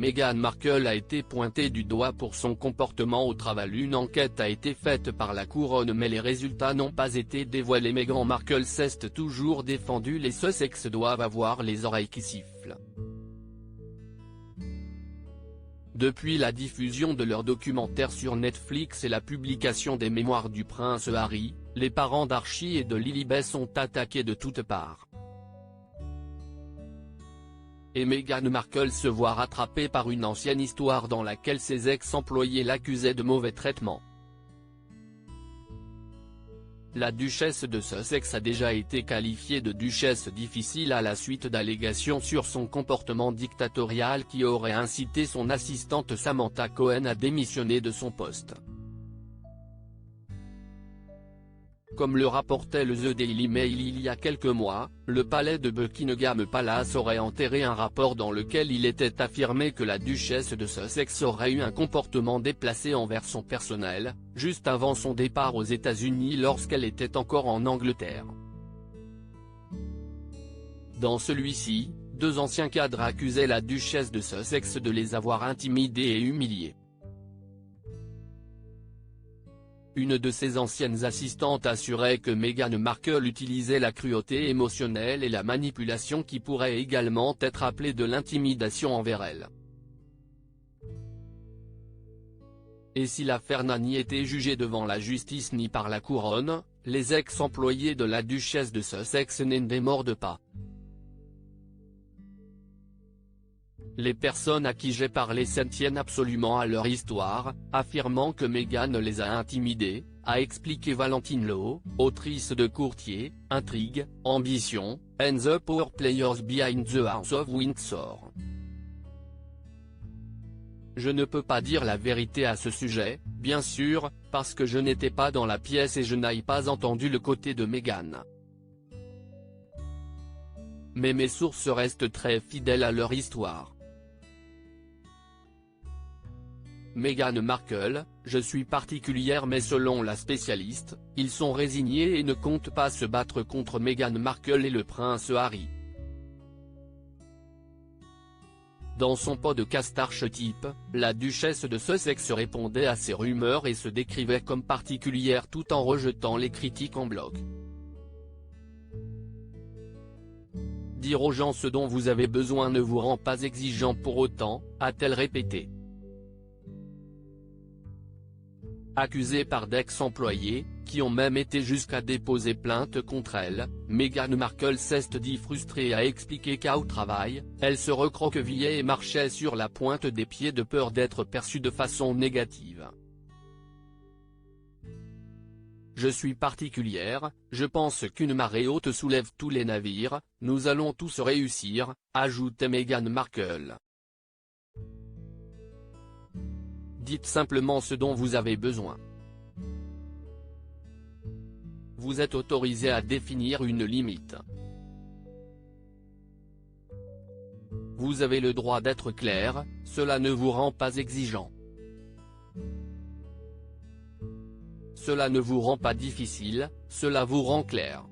Meghan Markle a été pointée du doigt pour son comportement au travail. Une enquête a été faite par la couronne mais les résultats n'ont pas été dévoilés. Meghan Markle s'est toujours défendue. Les Sussex doivent avoir les oreilles qui sifflent. Depuis la diffusion de leur documentaire sur Netflix et la publication des mémoires du prince Harry, les parents d'Archie et de Lilibet sont attaqués de toutes parts. Et Meghan Markle se voit rattrapée par une ancienne histoire dans laquelle ses ex-employés l'accusaient de mauvais traitement. La duchesse de Sussex a déjà été qualifiée de duchesse difficile à la suite d'allégations sur son comportement dictatorial qui aurait incité son assistante Samantha Cohen à démissionner de son poste. Comme le rapportait le The Daily Mail il y a quelques mois, le palais de Buckingham Palace aurait enterré un rapport dans lequel il était affirmé que la duchesse de Sussex aurait eu un comportement déplacé envers son personnel, juste avant son départ aux États-Unis lorsqu'elle était encore en Angleterre. Dans celui-ci, 2 anciens cadres accusaient la duchesse de Sussex de les avoir intimidés et humiliés. Une de ses anciennes assistantes assurait que Meghan Markle utilisait la cruauté émotionnelle et la manipulation qui pourrait également être appelée de l'intimidation envers elle. Et si l'affaire n'a ni été jugée devant la justice ni par la couronne, les ex-employés de la duchesse de Sussex n'en démordent pas. Les personnes à qui j'ai parlé s'en tiennent absolument à leur histoire, affirmant que Meghan les a intimidés, a expliqué Valentine Lowe, autrice de Courtier, Intrigue, Ambition, and the Power Players Behind the House of Windsor. Je ne peux pas dire la vérité à ce sujet, bien sûr, parce que je n'étais pas dans la pièce et je n'ai pas entendu le côté de Meghan. Mais mes sources restent très fidèles à leur histoire. Meghan Markle, je suis particulière mais selon la spécialiste, ils sont résignés et ne comptent pas se battre contre Meghan Markle et le prince Harry. Dans son podcast archétype, la duchesse de Sussex répondait à ces rumeurs et se décrivait comme particulière tout en rejetant les critiques en bloc. Dire aux gens ce dont vous avez besoin ne vous rend pas exigeant pour autant, a-t-elle répété. Accusée par d'ex-employés, qui ont même été jusqu'à déposer plainte contre elle, Meghan Markle s'est dit frustrée et a expliqué qu'au travail, elle se recroquevillait et marchait sur la pointe des pieds de peur d'être perçue de façon négative. Je suis particulière, je pense qu'une marée haute soulève tous les navires, nous allons tous réussir, ajoutait Meghan Markle. Dites simplement ce dont vous avez besoin. Vous êtes autorisé à définir une limite. Vous avez le droit d'être clair, cela ne vous rend pas exigeant. Cela ne vous rend pas difficile, cela vous rend clair.